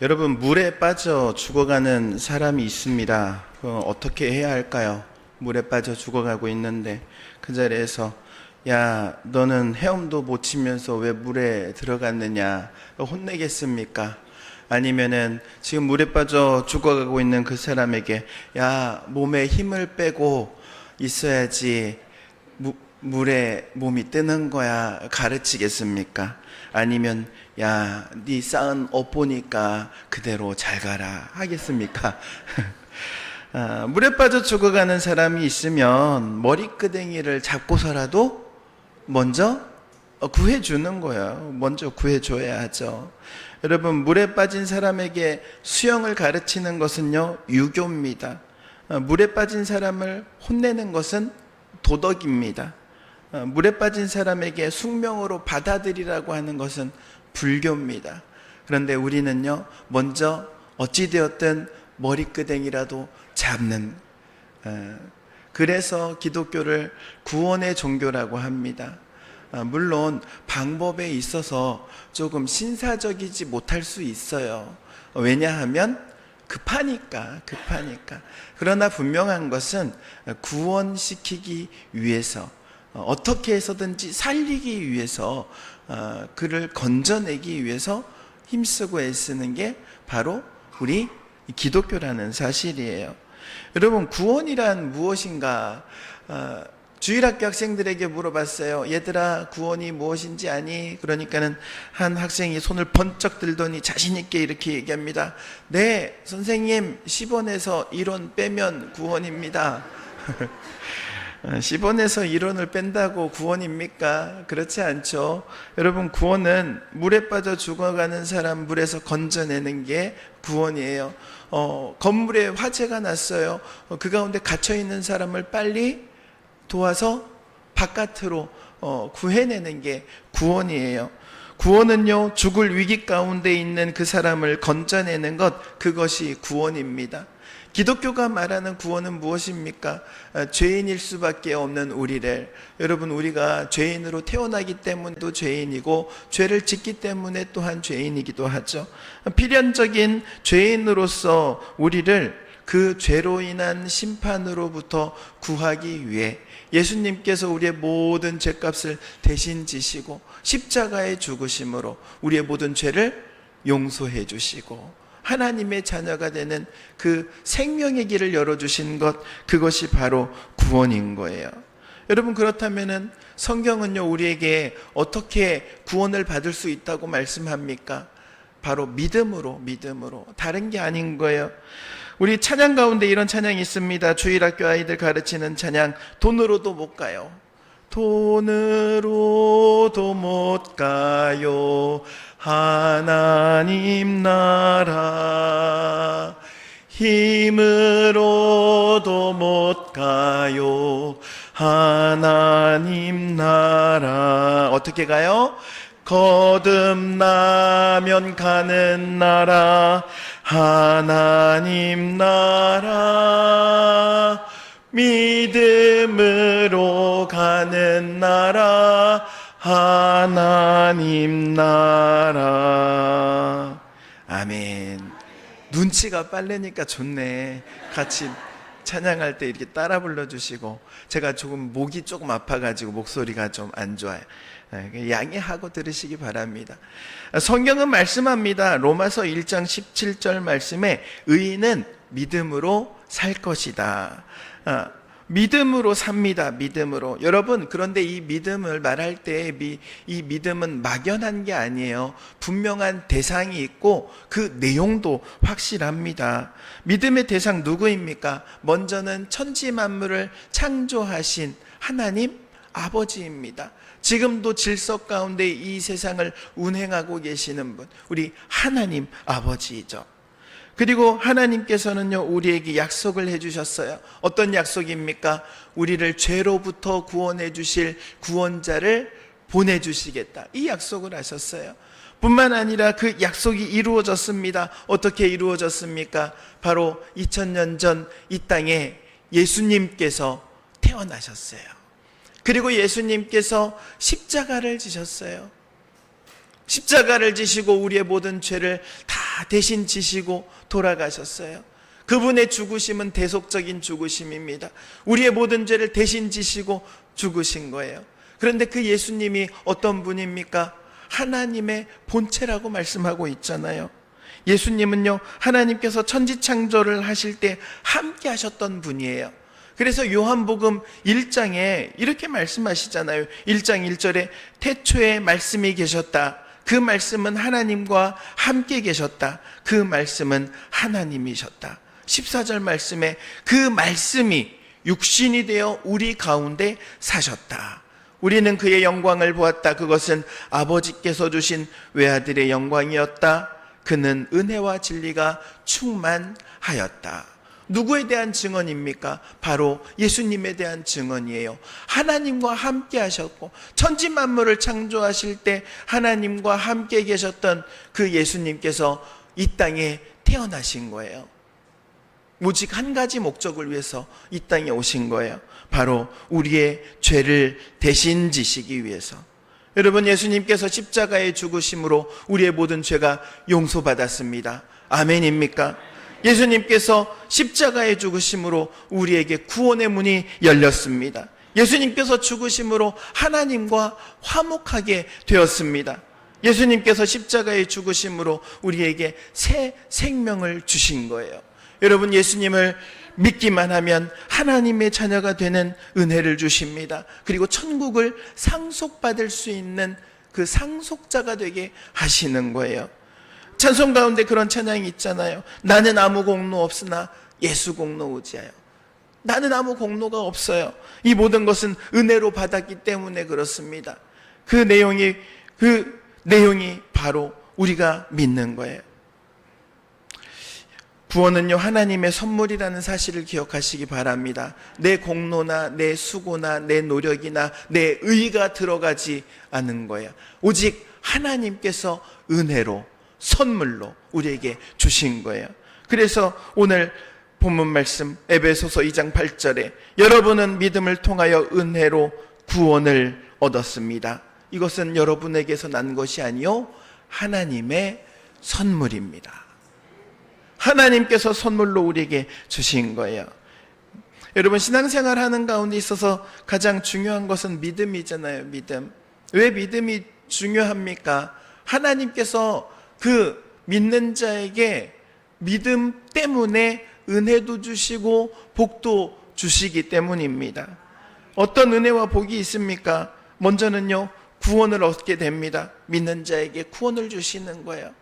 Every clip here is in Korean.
여러분, 물에 빠져 죽어가는 사람이 있습니다. 어떻게 해야 할까요? 물에 빠져 죽어가고 있는데 그 자리에서 야, 너는 헤엄도 못 치면서 왜 물에 들어갔느냐 혼내겠습니까? 아니면은 지금 물에 빠져 죽어가고 있는 그 사람에게 야, 몸에 힘을 빼고 있어야지 물에 몸이 뜨는 거야 가르치겠습니까? 아니면 야, 네 쌓은 옷 보니까 그대로 잘 가라 하겠습니까? 물에 빠져 죽어가는 사람이 있으면 머리끄댕이를 잡고서라도 먼저 구해주는 거예요. 먼저 구해줘야 하죠. 여러분, 물에 빠진 사람에게 수영을 가르치는 것은요, 유교입니다. 물에 빠진 사람을 혼내는 것은 도덕입니다. 물에 빠진 사람에게 숙명으로 받아들이라고 하는 것은 불교입니다. 그런데 우리는요, 먼저 어찌되었든 머리끄댕이라도 잡는, 그래서 기독교를 구원의 종교라고 합니다. 물론 방법에 있어서 조금 신사적이지 못할 수 있어요. 왜냐하면 급하니까. 그러나 분명한 것은 구원시키기 위해서, 어떻게 해서든지 살리기 위해서, 그를 건져내기 위해서 힘쓰고 애쓰는 게 바로 우리 기독교라는 사실이에요. 여러분, 구원이란 무엇인가? 주일학교 학생들에게 물어봤어요. 얘들아, 구원이 무엇인지 아니? 그러니까는 한 학생이 손을 번쩍 들더니 자신 있게 이렇게 얘기합니다. 네, 선생님, 10원에서 1원 빼면 구원입니다. 10원에서 1원을 뺀다고 구원입니까? 그렇지 않죠. 여러분, 구원은 물에 빠져 죽어가는 사람 물에서 건져내는 게 구원이에요. 건물에 화재가 났어요. 그 가운데 갇혀있는 사람을 빨리 도와서 바깥으로 구해내는 게 구원이에요. 구원은요, 죽을 위기 가운데 있는 그 사람을 건져내는 것, 그것이 구원입니다. 기독교가 말하는 구원은 무엇입니까? 죄인일 수밖에 없는 우리를, 여러분, 우리가 죄인으로 태어나기 때문에도 죄인이고 죄를 짓기 때문에 또한 죄인이기도 하죠. 필연적인 죄인으로서 우리를 그 죄로 인한 심판으로부터 구하기 위해 예수님께서 우리의 모든 죄값을 대신 지시고 십자가에 죽으심으로 우리의 모든 죄를 용서해 주시고 하나님의 자녀가 되는 그 생명의 길을 열어주신 것, 그것이 바로 구원인 거예요. 여러분, 그렇다면은 성경은요, 우리에게 어떻게 구원을 받을 수 있다고 말씀합니까? 바로 믿음으로, 다른 게 아닌 거예요. 우리 찬양 가운데 이런 찬양이 있습니다. 주일학교 아이들 가르치는 찬양, 돈으로도 못 가요. 돈으로도 못 가요. 하나님 나라. 힘으로도 못 가요. 하나님 나라. 어떻게 가요? 거듭나면 가는 나라. 하나님 나라. 믿음으로 가는 나라. 하나님 나라. 아멘. 눈치가 빠르니까 좋네. 같이 찬양할 때 이렇게 따라 불러주시고, 제가 조금 목이 조금 아파가지고 목소리가 좀 안 좋아요. 양해하고 들으시기 바랍니다. 성경은 말씀합니다. 로마서 1장 17절 말씀에 의인은 믿음으로 살 것이다. 믿음으로 삽니다. 믿음으로. 여러분, 그런데 이 믿음을 말할 때 이 믿음은 막연한 게 아니에요. 분명한 대상이 있고 그 내용도 확실합니다. 믿음의 대상 누구입니까? 먼저는 천지 만물을 창조하신 하나님 아버지입니다. 지금도 질서 가운데 이 세상을 운행하고 계시는 분, 우리 하나님 아버지이죠. 그리고 하나님께서는요, 우리에게 약속을 해주셨어요. 어떤 약속입니까? 우리를 죄로부터 구원해 주실 구원자를 보내주시겠다, 이 약속을 하셨어요. 뿐만 아니라 그 약속이 이루어졌습니다. 어떻게 이루어졌습니까? 바로 2000년 전 이 땅에 예수님께서 태어나셨어요. 그리고 예수님께서 십자가를 지셨어요. 십자가를 지시고 우리의 모든 죄를 다 다 대신 지시고 돌아가셨어요. 그분의 죽으심은 대속적인 죽으심입니다. 우리의 모든 죄를 대신 지시고 죽으신 거예요. 그런데 그 예수님이 어떤 분입니까? 하나님의 본체라고 말씀하고 있잖아요. 예수님은요, 하나님께서 천지창조를 하실 때 함께 하셨던 분이에요. 그래서 요한복음 1장에 이렇게 말씀하시잖아요. 1장 1절에 태초에 말씀이 계셨다. 그 말씀은 하나님과 함께 계셨다. 그 말씀은 하나님이셨다. 14절 말씀에 그 말씀이 육신이 되어 우리 가운데 사셨다. 우리는 그의 영광을 보았다. 그것은 아버지께서 주신 외아들의 영광이었다. 그는 은혜와 진리가 충만하였다. 누구에 대한 증언입니까? 바로 예수님에 대한 증언이에요. 하나님과 함께 하셨고 천지 만물을 창조하실 때 하나님과 함께 계셨던 그 예수님께서 이 땅에 태어나신 거예요. 오직 한 가지 목적을 위해서 이 땅에 오신 거예요. 바로 우리의 죄를 대신 지시기 위해서. 여러분, 예수님께서 십자가의 죽으심으로 우리의 모든 죄가 용서받았습니다. 아멘입니까? 예수님께서 십자가의 죽으심으로 우리에게 구원의 문이 열렸습니다. 예수님께서 죽으심으로 하나님과 화목하게 되었습니다. 예수님께서 십자가의 죽으심으로 우리에게 새 생명을 주신 거예요. 여러분, 예수님을 믿기만 하면 하나님의 자녀가 되는 은혜를 주십니다. 그리고 천국을 상속받을 수 있는 그 상속자가 되게 하시는 거예요. 찬송 가운데 그런 찬양이 있잖아요. 나는 아무 공로 없으나 예수 공로 의지하여. 나는 아무 공로가 없어요. 이 모든 것은 은혜로 받았기 때문에 그렇습니다. 그 내용이 바로 우리가 믿는 거예요. 구원은요, 하나님의 선물이라는 사실을 기억하시기 바랍니다. 내 공로나 내 수고나 내 노력이나 내 의가 들어가지 않은 거예요. 오직 하나님께서 은혜로, 선물로 우리에게 주신 거예요. 그래서 오늘 본문 말씀 에베소서 2장 8절에 여러분은 믿음을 통하여 은혜로 구원을 얻었습니다. 이것은 여러분에게서 난 것이 아니요 하나님의 선물입니다. 하나님께서 선물로 우리에게 주신 거예요. 여러분, 신앙생활 하는 가운데 있어서 가장 중요한 것은 믿음이잖아요. 믿음. 왜 믿음이 중요합니까? 하나님께서 그 믿는 자에게 믿음 때문에 은혜도 주시고 복도 주시기 때문입니다. 어떤 은혜와 복이 있습니까? 먼저는요, 구원을 얻게 됩니다. 믿는 자에게 구원을 주시는 거예요.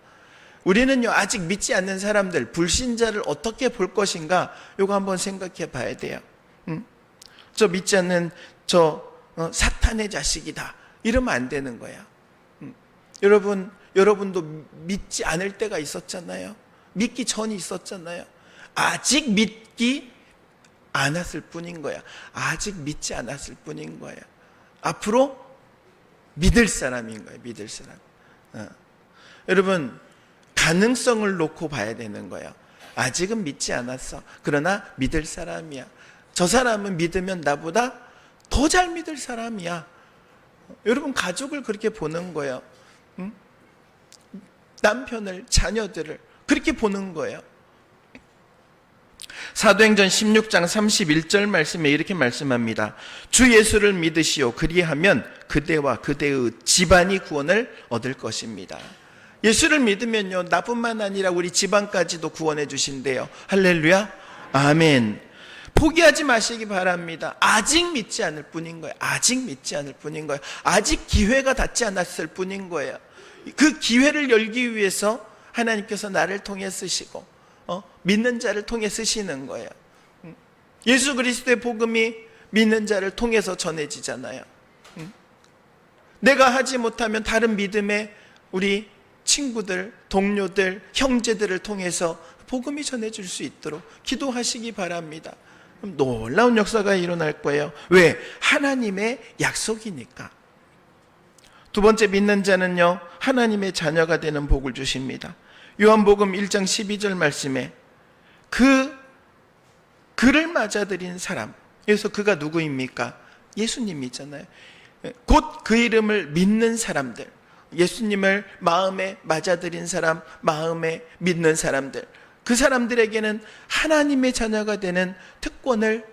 우리는요, 아직 믿지 않는 사람들, 불신자를 어떻게 볼 것인가, 이거 한번 생각해 봐야 돼요. 저 믿지 않는 사탄의 자식이다, 이러면 안 되는 거야. 여러분도 믿지 않을 때가 있었잖아요. 믿기 전이 있었잖아요. 아직 믿기 않았을 뿐인 거야. 아직 믿지 않았을 뿐인 거야. 앞으로 믿을 사람인 거예요. 믿을 사람. 여러분, 가능성을 놓고 봐야 되는 거예요. 아직은 믿지 않았어. 그러나 믿을 사람이야. 저 사람은 믿으면 나보다 더 잘 믿을 사람이야. 여러분, 가족을 그렇게 보는 거예요. 남편을, 자녀들을 그렇게 보는 거예요. 사도행전 16장 31절 말씀에 이렇게 말씀합니다. 주 예수를 믿으시오. 그리하면 그대와 그대의 집안이 구원을 얻을 것입니다. 예수를 믿으면요, 나뿐만 아니라 우리 집안까지도 구원해 주신대요. 할렐루야. 아멘. 포기하지 마시기 바랍니다. 아직 믿지 않을 뿐인 거예요. 아직 믿지 않을 뿐인 거예요. 아직 기회가 닿지 않았을 뿐인 거예요. 그 기회를 열기 위해서 하나님께서 나를 통해 쓰시고 믿는 자를 통해 쓰시는 거예요. 예수 그리스도의 복음이 믿는 자를 통해서 전해지잖아요. 내가 하지 못하면 다른 믿음의 우리 친구들, 동료들, 형제들을 통해서 복음이 전해질 수 있도록 기도하시기 바랍니다. 그럼 놀라운 역사가 일어날 거예요. 왜? 하나님의 약속이니까. 두 번째, 믿는 자는요, 하나님의 자녀가 되는 복을 주십니다. 요한복음 1장 12절 말씀에 그를 맞아들인 사람, 여기서 그가 누구입니까? 예수님이잖아요. 곧 그 이름을 믿는 사람들, 예수님을 마음에 맞아들인 사람, 마음에 믿는 사람들, 그 사람들에게는 하나님의 자녀가 되는 특권을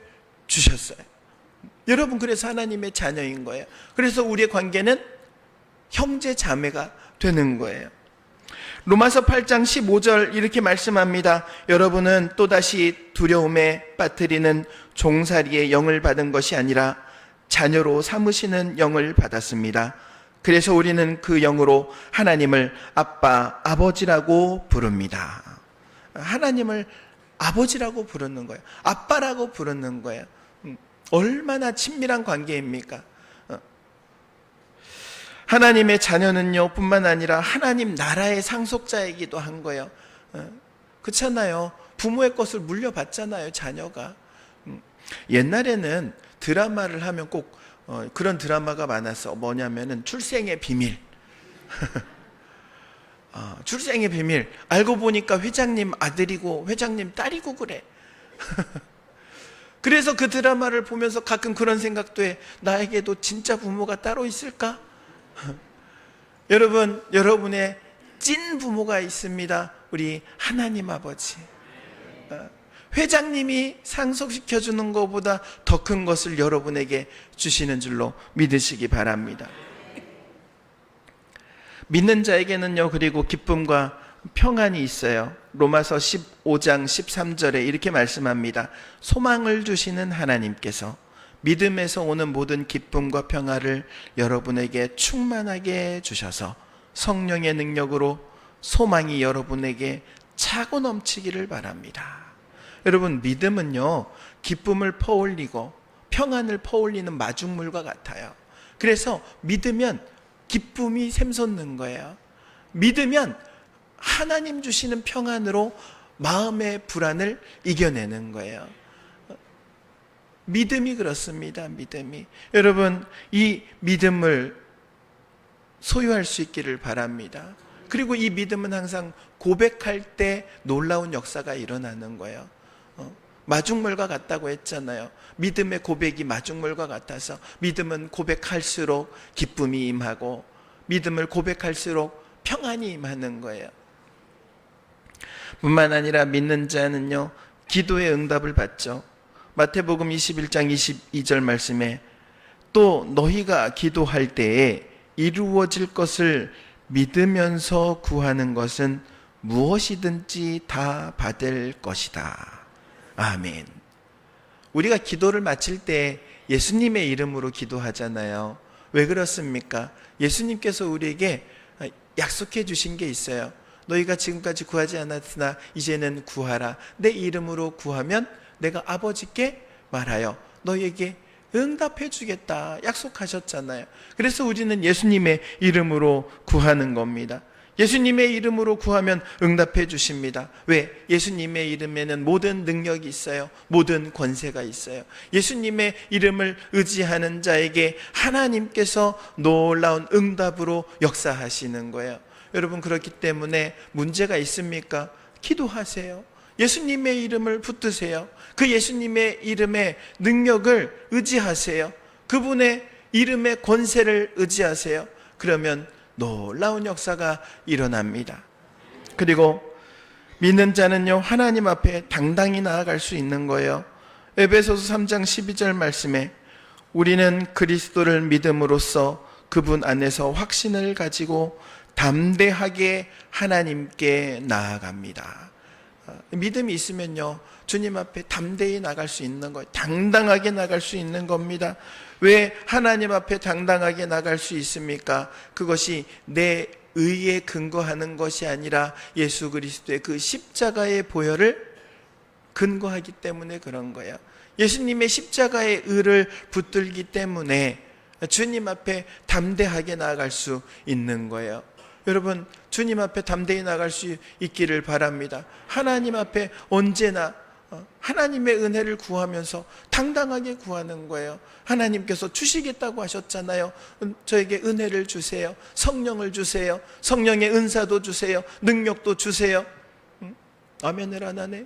주셨어요. 여러분, 그래서 하나님의 자녀인 거예요. 그래서 우리의 관계는 형제 자매가 되는 거예요. 로마서 8장 15절 이렇게 말씀합니다. 여러분은 또다시 두려움에 빠뜨리는 종살이의 영을 받은 것이 아니라 자녀로 삼으시는 영을 받았습니다. 그래서 우리는 그 영으로 하나님을 아빠, 아버지라고 부릅니다. 하나님을 아버지라고 부르는 거예요. 아빠라고 부르는 거예요. 얼마나 친밀한 관계입니까? 하나님의 자녀는요, 뿐만 아니라 하나님 나라의 상속자이기도 한 거예요. 그렇잖아요. 부모의 것을 물려받잖아요, 자녀가. 옛날에는 드라마를 하면 꼭 그런 드라마가 많았어. 뭐냐면은 출생의 비밀. 출생의 비밀. 알고 보니까 회장님 아들이고 회장님 딸이고 그래. 그래서 그 드라마를 보면서 가끔 그런 생각도 해. 나에게도 진짜 부모가 따로 있을까? 여러분, 여러분의 찐 부모가 있습니다. 우리 하나님 아버지. 회장님이 상속시켜주는 것보다 더 큰 것을 여러분에게 주시는 줄로 믿으시기 바랍니다. 믿는 자에게는요, 그리고 기쁨과 평안이 있어요. 로마서 15장 13절에 이렇게 말씀합니다. 소망을 주시는 하나님께서 믿음에서 오는 모든 기쁨과 평화를 여러분에게 충만하게 주셔서 성령의 능력으로 소망이 여러분에게 차고 넘치기를 바랍니다. 여러분, 믿음은요, 기쁨을 퍼올리고 평안을 퍼올리는 마중물과 같아요. 그래서 믿으면 기쁨이 샘솟는 거예요. 믿으면 하나님 주시는 평안으로 마음의 불안을 이겨내는 거예요. 믿음이 그렇습니다. 믿음이. 여러분, 이 믿음을 소유할 수 있기를 바랍니다. 그리고 이 믿음은 항상 고백할 때 놀라운 역사가 일어나는 거예요. 마중물과 같다고 했잖아요. 믿음의 고백이 마중물과 같아서 믿음은 고백할수록 기쁨이 임하고 믿음을 고백할수록 평안이 임하는 거예요. 뿐만 아니라 믿는 자는요, 기도의 응답을 받죠. 마태복음 21장 22절 말씀에 또 너희가 기도할 때에 이루어질 것을 믿으면서 구하는 것은 무엇이든지 다 받을 것이다. 아멘. 우리가 기도를 마칠 때 예수님의 이름으로 기도하잖아요. 왜 그렇습니까? 예수님께서 우리에게 약속해 주신 게 있어요. 너희가 지금까지 구하지 않았으나 이제는 구하라. 내 이름으로 구하면 내가 아버지께 말하여 너희에게 응답해 주겠다 약속하셨잖아요. 그래서 우리는 예수님의 이름으로 구하는 겁니다. 예수님의 이름으로 구하면 응답해 주십니다. 왜? 예수님의 이름에는 모든 능력이 있어요. 모든 권세가 있어요. 예수님의 이름을 의지하는 자에게 하나님께서 놀라운 응답으로 역사하시는 거예요. 여러분, 그렇기 때문에 문제가 있습니까? 기도하세요. 예수님의 이름을 붙드세요. 그 예수님의 이름의 능력을 의지하세요. 그분의 이름의 권세를 의지하세요. 그러면 놀라운 역사가 일어납니다. 그리고 믿는 자는요, 하나님 앞에 당당히 나아갈 수 있는 거예요. 에베소서 3장 12절 말씀에 우리는 그리스도를 믿음으로써 그분 안에서 확신을 가지고 담대하게 하나님께 나아갑니다. 믿음이 있으면요, 주님 앞에 담대히 나갈 수 있는 거예요. 당당하게 나갈 수 있는 겁니다. 왜 하나님 앞에 당당하게 나갈 수 있습니까? 그것이 내 의에 근거하는 것이 아니라 예수 그리스도의 그 십자가의 보혈을 근거하기 때문에 그런 거예요. 예수님의 십자가의 의를 붙들기 때문에 주님 앞에 담대하게 나아갈 수 있는 거예요. 여러분, 주님 앞에 담대히 나갈 수 있기를 바랍니다. 하나님 앞에 언제나 하나님의 은혜를 구하면서 당당하게 구하는 거예요. 하나님께서 주시겠다고 하셨잖아요. 저에게 은혜를 주세요. 성령을 주세요. 성령의 은사도 주세요. 능력도 주세요. 아멘을 안 하네.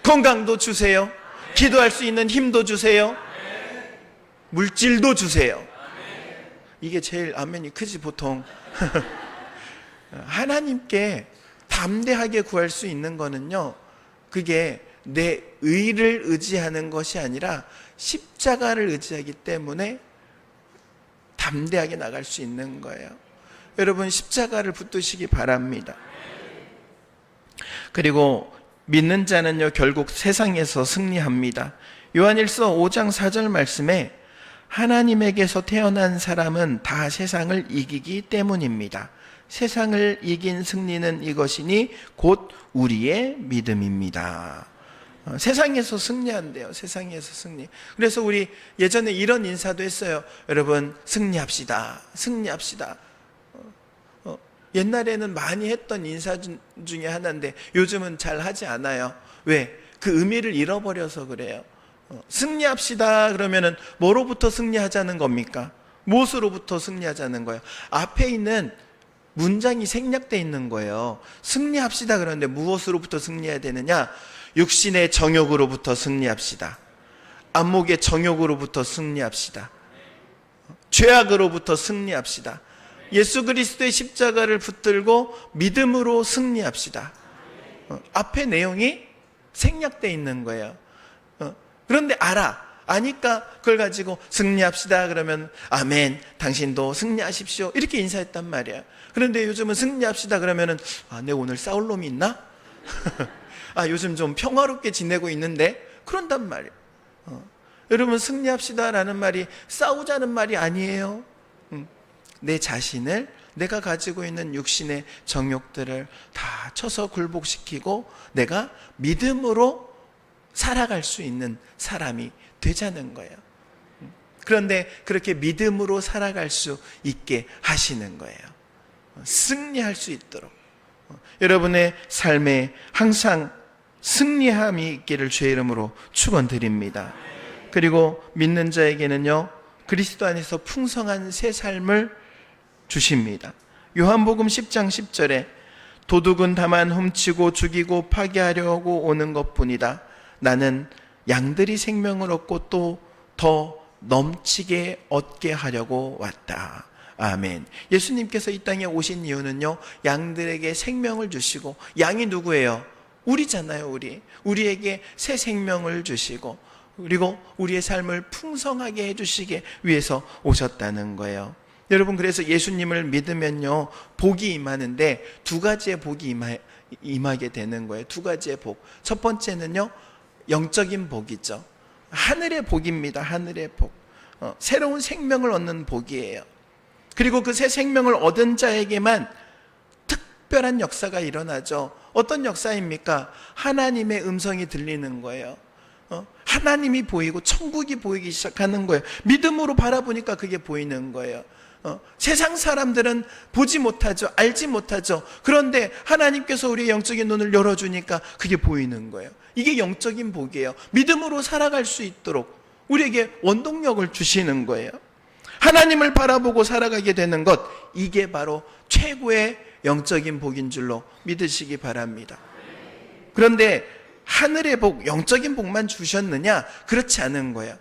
건강도 주세요. 기도할 수 있는 힘도 주세요. 물질도 주세요. 이게 제일 아멘이 크지 보통. 하나님께 담대하게 구할 수 있는 거는요, 그게 내 의를 의지하는 것이 아니라 십자가를 의지하기 때문에 담대하게 나갈 수 있는 거예요. 여러분, 십자가를 붙드시기 바랍니다. 그리고 믿는 자는요, 결국 세상에서 승리합니다. 요한일서 5장 4절 말씀에 하나님에게서 태어난 사람은 다 세상을 이기기 때문입니다. 세상을 이긴 승리는 이것이니 곧 우리의 믿음입니다. 세상에서 승리한대요. 세상에서 승리. 그래서 우리 예전에 이런 인사도 했어요. 여러분, 승리합시다. 승리합시다. 옛날에는 많이 했던 인사 중에 하나인데 요즘은 잘 하지 않아요. 왜? 그 의미를 잃어버려서 그래요. 승리합시다 그러면은 뭐로부터 승리하자는 겁니까? 무엇으로부터 승리하자는 거예요? 앞에 있는 문장이 생략되어 있는 거예요. 승리합시다 그러는데 무엇으로부터 승리해야 되느냐? 육신의 정욕으로부터 승리합시다. 안목의 정욕으로부터 승리합시다. 죄악으로부터 승리합시다. 예수 그리스도의 십자가를 붙들고 믿음으로 승리합시다. 앞에 내용이 생략되어 있는 거예요. 그런데 아니까 그걸 가지고 승리합시다 그러면 아멘, 당신도 승리하십시오 이렇게 인사했단 말이야. 그런데 요즘은 승리합시다 그러면은 내가 오늘 싸울 놈이 있나? 요즘 좀 평화롭게 지내고 있는데 그런단 말이야. 여러분, 승리합시다라는 말이 싸우자는 말이 아니에요. 내 자신을, 내가 가지고 있는 육신의 정욕들을 다 쳐서 굴복시키고 내가 믿음으로 살아갈 수 있는 사람이 되자는 거예요. 그런데 그렇게 믿음으로 살아갈 수 있게 하시는 거예요. 승리할 수 있도록. 여러분의 삶에 항상 승리함이 있기를 주의 이름으로 축원드립니다. 그리고 믿는 자에게는요, 그리스도 안에서 풍성한 새 삶을 주십니다. 요한복음 10장 10절에 도둑은 다만 훔치고 죽이고 파괴하려고 오는 것뿐이다. 나는 양들이 생명을 얻고 또 더 넘치게 얻게 하려고 왔다. 아멘. 예수님께서 이 땅에 오신 이유는요, 양들에게 생명을 주시고, 양이 누구예요? 우리잖아요. 우리에게 새 생명을 주시고, 그리고 우리의 삶을 풍성하게 해주시기 위해서 오셨다는 거예요. 여러분, 그래서 예수님을 믿으면요, 복이 임하는데 두 가지의 복이 임하게 되는 거예요. 두 가지의 복. 첫 번째는요, 영적인 복이죠. 하늘의 복입니다. 하늘의 복. 새로운 생명을 얻는 복이에요. 그리고 그 새 생명을 얻은 자에게만 특별한 역사가 일어나죠. 어떤 역사입니까? 하나님의 음성이 들리는 거예요. 하나님이 보이고 천국이 보이기 시작하는 거예요. 믿음으로 바라보니까 그게 보이는 거예요. 세상 사람들은 보지 못하죠. 알지 못하죠. 그런데 하나님께서 우리의 영적인 눈을 열어주니까 그게 보이는 거예요. 이게 영적인 복이에요. 믿음으로 살아갈 수 있도록 우리에게 원동력을 주시는 거예요. 하나님을 바라보고 살아가게 되는 것, 이게 바로 최고의 영적인 복인 줄로 믿으시기 바랍니다. 그런데 하늘의 복, 영적인 복만 주셨느냐? 그렇지 않은 거예요.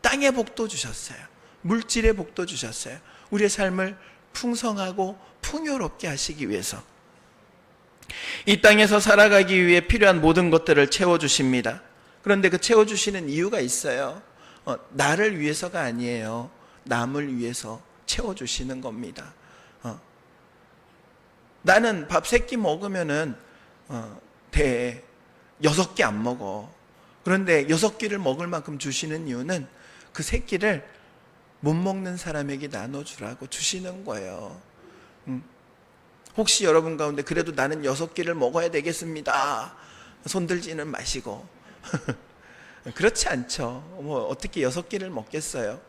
땅의 복도 주셨어요. 물질의 복도 주셨어요. 우리의 삶을 풍성하고 풍요롭게 하시기 위해서 이 땅에서 살아가기 위해 필요한 모든 것들을 채워주십니다. 그런데 그 채워주시는 이유가 있어요. 나를 위해서가 아니에요. 남을 위해서 채워주시는 겁니다. 나는 밥 3끼 먹으면은 6개 안 먹어. 그런데 6끼를 먹을 만큼 주시는 이유는 그 3끼를 못 먹는 사람에게 나눠주라고 주시는 거예요. 혹시 여러분 가운데 그래도 나는 6끼를 먹어야 되겠습니다, 손들지는 마시고 그렇지 않죠. 어떻게 6끼를 먹겠어요?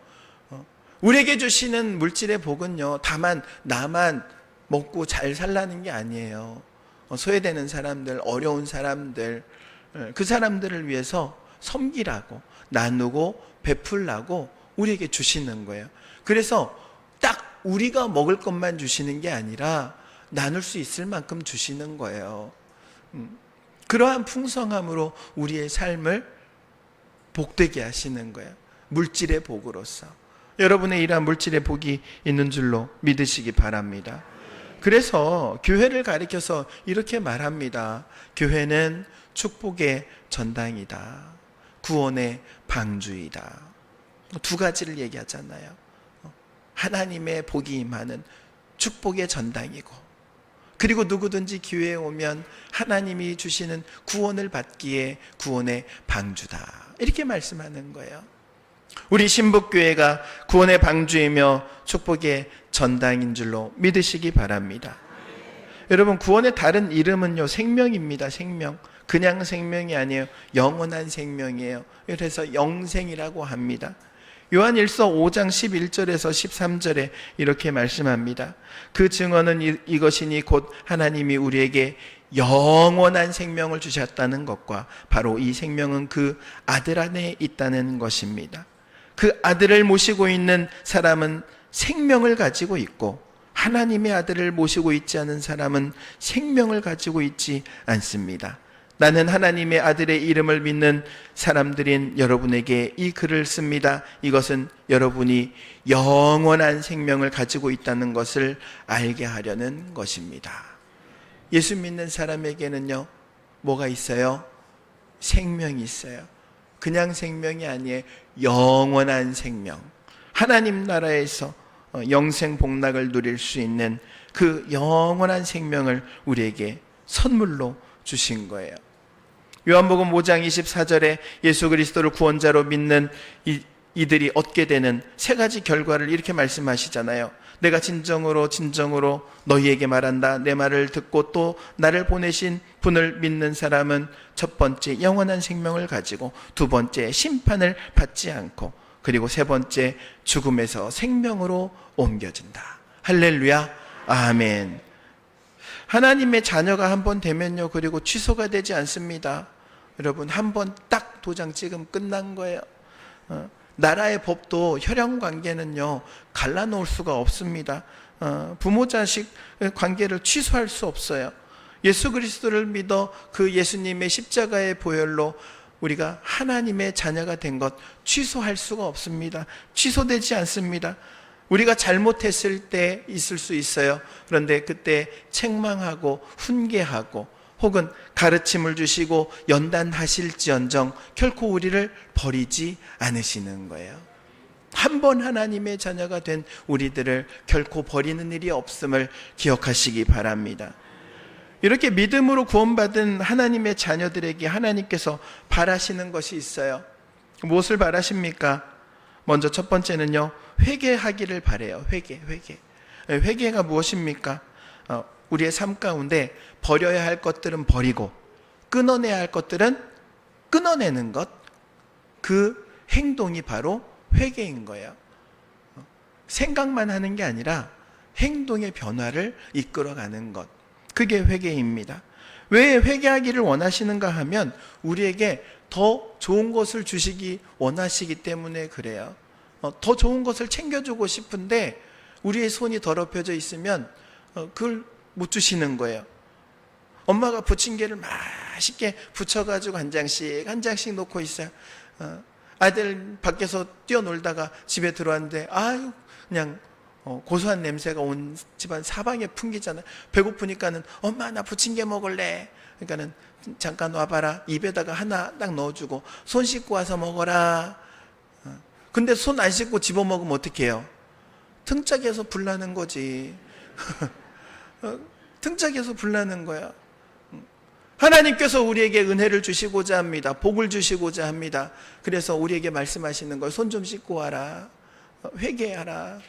우리에게 주시는 물질의 복은요, 다만 나만 먹고 잘 살라는 게 아니에요. 소외되는 사람들, 어려운 사람들, 그 사람들을 위해서 섬기라고, 나누고 베풀라고 우리에게 주시는 거예요. 그래서 딱 우리가 먹을 것만 주시는 게 아니라 나눌 수 있을 만큼 주시는 거예요. 그러한 풍성함으로 우리의 삶을 복되게 하시는 거예요. 물질의 복으로서. 여러분의 이러한 물질의 복이 있는 줄로 믿으시기 바랍니다. 그래서 교회를 가리켜서 이렇게 말합니다. 교회는 축복의 전당이다. 구원의 방주이다. 두 가지를 얘기하잖아요. 하나님의 복이 임하는 축복의 전당이고, 그리고 누구든지 교회에 오면 하나님이 주시는 구원을 받기에 구원의 방주다. 이렇게 말씀하는 거예요. 우리 신북교회가 구원의 방주이며 축복의 전당인 줄로 믿으시기 바랍니다. 여러분, 구원의 다른 이름은요, 생명입니다. 생명. 그냥 생명이 아니에요. 영원한 생명이에요. 그래서 영생이라고 합니다. 요한일서 5장 11절에서 13절에 이렇게 말씀합니다. 그 증언은 이것이니 곧 하나님이 우리에게 영원한 생명을 주셨다는 것과 바로 이 생명은 그 아들 안에 있다는 것입니다. 그 아들을 모시고 있는 사람은 생명을 가지고 있고, 하나님의 아들을 모시고 있지 않은 사람은 생명을 가지고 있지 않습니다. 나는 하나님의 아들의 이름을 믿는 사람들인 여러분에게 이 글을 씁니다. 이것은 여러분이 영원한 생명을 가지고 있다는 것을 알게 하려는 것입니다. 예수 믿는 사람에게는요, 뭐가 있어요? 생명이 있어요. 그냥 생명이 아니에요. 영원한 생명. 하나님 나라에서 영생 복락을 누릴 수 있는 그 영원한 생명을 우리에게 선물로 주신 거예요. 요한복음 5장 24절에 예수 그리스도를 구원자로 믿는 이들이 얻게 되는 세 가지 결과를 이렇게 말씀하시잖아요. 내가 진정으로 너희에게 말한다. 내 말을 듣고 또 나를 보내신 분을 믿는 사람은 첫 번째 영원한 생명을 가지고, 두 번째 심판을 받지 않고, 그리고 세 번째 죽음에서 생명으로 옮겨진다. 할렐루야. 아멘. 하나님의 자녀가 한 번 되면요, 그리고 취소가 되지 않습니다. 여러분, 한 번 딱 도장 찍으면 끝난 거예요. 나라의 법도 혈연 관계는요, 갈라놓을 수가 없습니다. 부모 자식 관계를 취소할 수 없어요. 예수 그리스도를 믿어 그 예수님의 십자가의 보혈로 우리가 하나님의 자녀가 된 것 취소할 수가 없습니다. 취소되지 않습니다. 우리가 잘못했을 때 있을 수 있어요. 그런데 그때 책망하고 훈계하고 혹은 가르침을 주시고 연단하실지언정 결코 우리를 버리지 않으시는 거예요. 한 번 하나님의 자녀가 된 우리들을 결코 버리는 일이 없음을 기억하시기 바랍니다. 이렇게 믿음으로 구원받은 하나님의 자녀들에게 하나님께서 바라시는 것이 있어요. 무엇을 바라십니까? 먼저 첫 번째는요, 회개하기를 바래요. 회개가 무엇입니까? 우리의 삶 가운데 버려야 할 것들은 버리고 끊어내야 할 것들은 끊어내는 것, 그 행동이 바로 회개인 거예요. 생각만 하는 게 아니라 행동의 변화를 이끌어가는 것, 그게 회개입니다. 왜 회개하기를 원하시는가 하면 우리에게 더 좋은 것을 주시기 원하시기 때문에 그래요. 더 좋은 것을 챙겨주고 싶은데 우리의 손이 더럽혀져 있으면 그걸 못 주시는 거예요. 엄마가 부침개를 맛있게 부쳐가지고 한 장씩 놓고 있어요. 아들 밖에서 뛰어놀다가 집에 들어왔는데 그냥 고소한 냄새가 온 집안 사방에 풍기잖아요. 배고프니까는 엄마 나 부침개 먹을래. 그러니까는 잠깐 와봐라. 입에다가 하나 딱 넣어주고 손 씻고 와서 먹어라. 근데 손 안 씻고 집어먹으면 어떡해요? 등짝에서 불나는 거지. 등짝에서 불나는 거야. 하나님께서 우리에게 은혜를 주시고자 합니다. 복을 주시고자 합니다. 그래서 우리에게 말씀하시는 걸 손 좀 씻고 와라. 회개하라.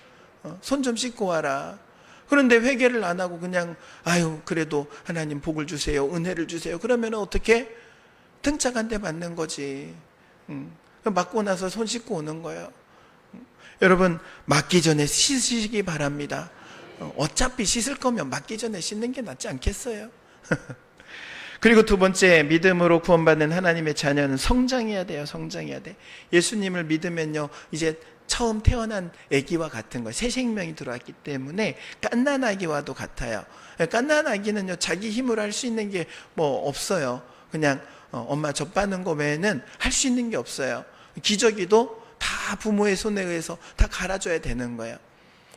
손 좀 씻고 와라. 그런데 회개를 안 하고 그냥 그래도 하나님 복을 주세요. 은혜를 주세요. 그러면 어떻게? 등짝 한 대 맞는 거지. 맞고 나서 손 씻고 오는 거예요. 여러분, 맞기 전에 씻으시기 바랍니다. 어차피 씻을 거면 맞기 전에 씻는 게 낫지 않겠어요? 그리고 두 번째, 믿음으로 구원받는 하나님의 자녀는 성장해야 돼요. 성장해야 돼. 예수님을 믿으면요, 이제 처음 태어난 아기와 같은 거예요. 새 생명이 들어왔기 때문에 갓난 아기와도 같아요. 갓난 아기는요, 자기 힘으로 할 수 있는 게 뭐 없어요. 그냥 엄마 젖 빠는 거 외에는 할 수 있는 게 없어요. 기저귀도 다 다 부모의 손에 의해서 다 갈아줘야 되는 거예요.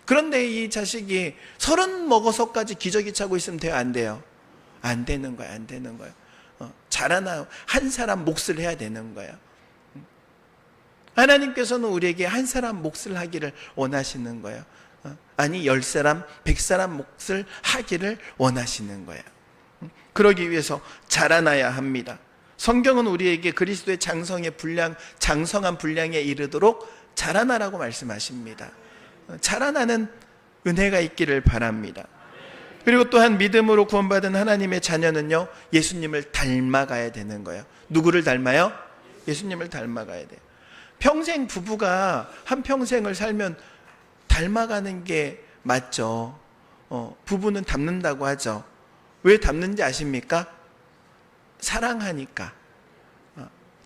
그런데 이 자식이 30 먹어서까지 기저귀 차고 있으면 돼요? 안 돼요? 안 되는 거예요. 안 되는 거예요. 자라나요. 한 사람 몫을 해야 되는 거예요. 하나님께서는 우리에게 한 사람 몫을 하기를 원하시는 거예요. 아니 10사람, 100사람 몫을 하기를 원하시는 거예요. 그러기 위해서 자라나야 합니다. 성경은 우리에게 그리스도의 장성한 분량에 이르도록 자라나라고 말씀하십니다. 자라나는 은혜가 있기를 바랍니다. 그리고 또한 믿음으로 구원받은 하나님의 자녀는요, 예수님을 닮아가야 되는 거예요. 누구를 닮아요? 예수님을 닮아가야 돼요. 평생 부부가 한평생을 살면 닮아가는 게 맞죠. 부부는 닮는다고 하죠. 왜 닮는지 아십니까? 사랑하니까.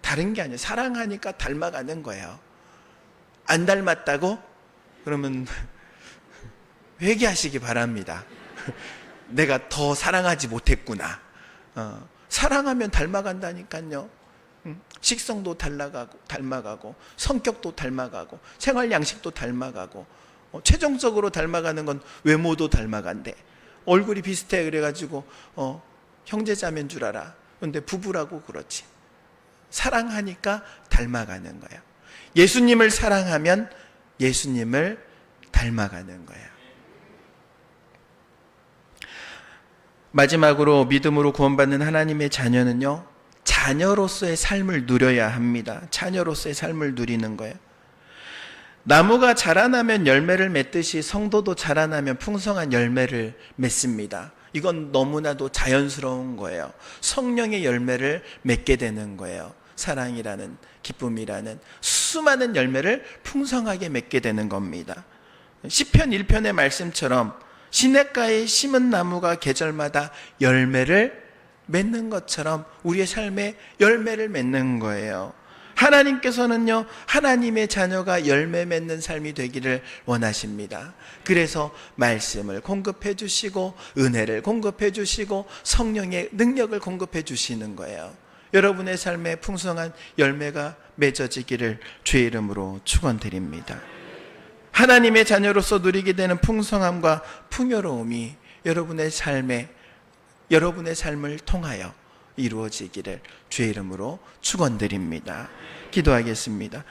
다른 게 아니에요. 사랑하니까 닮아가는 거예요. 안 닮았다고? 그러면 회개하시기 바랍니다. 내가 더 사랑하지 못했구나. 사랑하면 닮아간다니까요. 식성도 닮아가고 성격도 닮아가고 생활 양식도 닮아가고 최종적으로 닮아가는 건 외모도 닮아간대. 얼굴이 비슷해 그래가지고 형제자매인 줄 알아. 그런데 부부라고 그렇지. 사랑하니까 닮아가는 거예요. 예수님을 사랑하면 예수님을 닮아가는 거예요. 마지막으로 믿음으로 구원받는 하나님의 자녀는요, 자녀로서의 삶을 누려야 합니다. 자녀로서의 삶을 누리는 거예요. 나무가 자라나면 열매를 맺듯이 성도도 자라나면 풍성한 열매를 맺습니다. 이건 너무나도 자연스러운 거예요. 성령의 열매를 맺게 되는 거예요. 사랑이라는, 기쁨이라는 수많은 열매를 풍성하게 맺게 되는 겁니다. 시편 1편의 말씀처럼 시냇가에 심은 나무가 계절마다 열매를 맺는 것처럼 우리의 삶에 열매를 맺는 거예요. 하나님께서는요, 하나님의 자녀가 열매 맺는 삶이 되기를 원하십니다. 그래서 말씀을 공급해 주시고 은혜를 공급해 주시고 성령의 능력을 공급해 주시는 거예요. 여러분의 삶에 풍성한 열매가 맺어지기를 주의 이름으로 축원드립니다. 하나님의 자녀로서 누리게 되는 풍성함과 풍요로움이 여러분의 삶을 통하여 이루어지기를 주의 이름으로 축원드립니다. 기도하겠습니다.